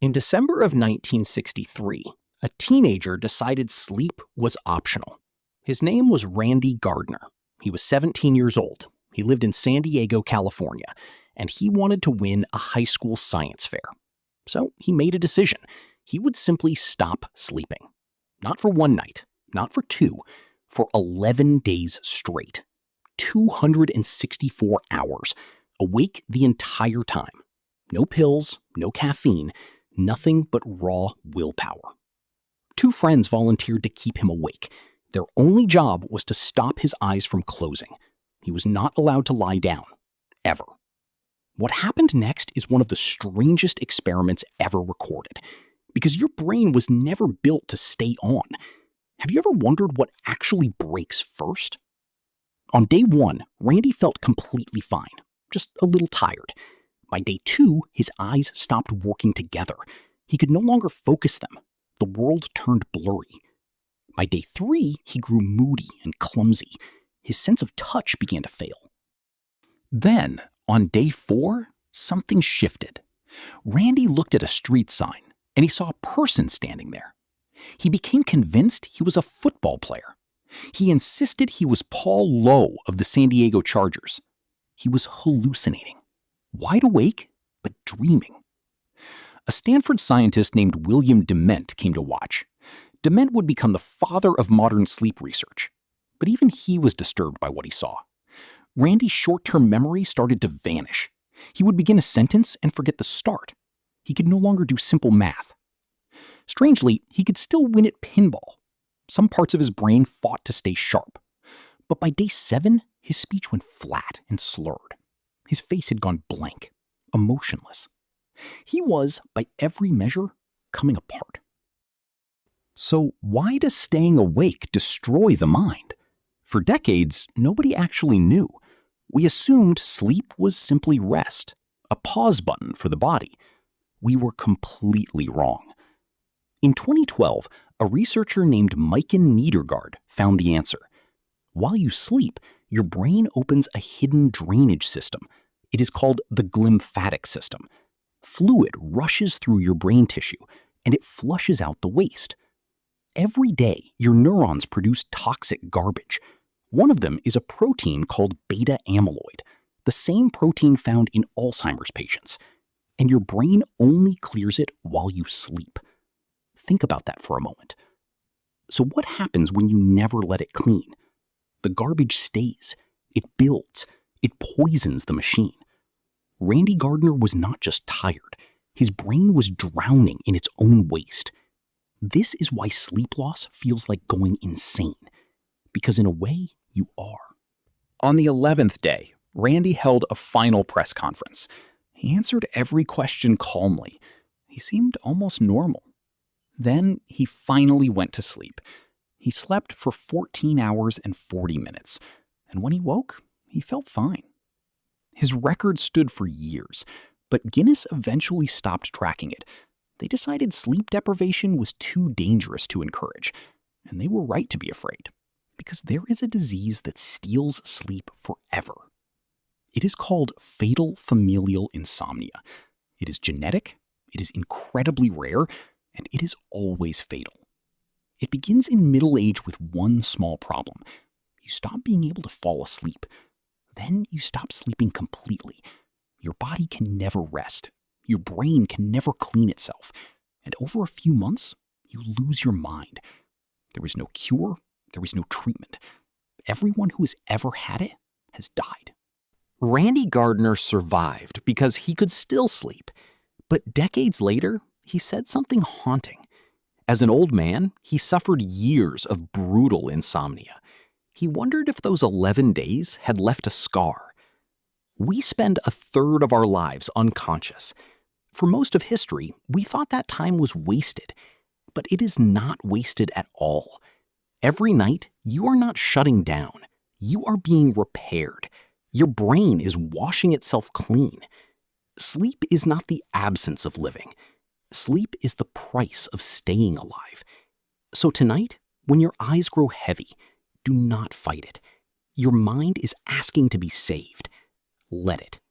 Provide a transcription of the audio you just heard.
In December of 1963, a teenager decided sleep was optional. His name was Randy Gardner. He was 17 years old. He lived in San Diego, California, and he wanted to win a high school science fair. So he made a decision. He would simply stop sleeping. Not for one night, not for two, for 11 days straight. 264 hours, awake the entire time. No pills, no caffeine, nothing but raw willpower. Two friends volunteered to keep him awake. Their only job was to stop his eyes from closing. He was not allowed to lie down, ever. What happened next is one of the strangest experiments ever recorded, because your brain was never built to stay on. Have you ever wondered what actually breaks first? On day 1, Randy felt completely fine, just a little tired. By day 2, his eyes stopped working together. He could no longer focus them. The world turned blurry. By day 3, he grew moody and clumsy. His sense of touch began to fail. Then, on day 4, something shifted. Randy looked at a street sign, and he saw a person standing there. He became convinced he was a football player. He insisted he was Paul Lowe of the San Diego Chargers. He was hallucinating. Wide awake, but dreaming. A Stanford scientist named William Dement came to watch. Dement would become the father of modern sleep research. But even he was disturbed by what he saw. Randy's short-term memory started to vanish. He would begin a sentence and forget the start. He could no longer do simple math. Strangely, he could still win at pinball. Some parts of his brain fought to stay sharp. But by day 7, his speech went flat and slurred. His face had gone blank, emotionless. He was, by every measure, coming apart. So why does staying awake destroy the mind? For decades, nobody actually knew. We assumed sleep was simply rest, a pause button for the body. We were completely wrong. In 2012, a researcher named Maiken Nedergaard found the answer. While you sleep, your brain opens a hidden drainage system. It is called the Glymphatic System. Fluid rushes through your brain tissue, and it flushes out the waste. Every day, your neurons produce toxic garbage. One of them is a protein called beta amyloid, the same protein found in Alzheimer's patients. And your brain only clears it while you sleep. Think about that for a moment. So what happens when you never let it clean? The garbage stays. It builds. It poisons the machine. Randy Gardner was not just tired. His brain was drowning in its own waste. This is why sleep loss feels like going insane. Because in a way, you are. On the 11th day, Randy held a final press conference. He answered every question calmly. He seemed almost normal. Then he finally went to sleep. He slept for 14 hours and 40 minutes. And when he woke, he felt fine. His record stood for years, but Guinness eventually stopped tracking it. They decided sleep deprivation was too dangerous to encourage, and they were right to be afraid, because there is a disease that steals sleep forever. It is called Fatal Familial Insomnia. It is genetic, it is incredibly rare, and it is always fatal. It begins in middle age with one small problem. You stop being able to fall asleep. Then you stop sleeping completely. Your body can never rest. Your brain can never clean itself. And over a few months, you lose your mind. There is no cure. There is no treatment. Everyone who has ever had it has died. Randy Gardner survived because he could still sleep. But decades later, he said something haunting. As an old man, he suffered years of brutal insomnia. He wondered if those 11 days had left a scar. We spend a third of our lives unconscious. For most of history, we thought that time was wasted. But it is not wasted at all. Every night, you are not shutting down. You are being repaired. Your brain is washing itself clean. Sleep is not the absence of living. Sleep is the price of staying alive. So tonight, when your eyes grow heavy, do not fight it. Your mind is asking to be saved. Let it.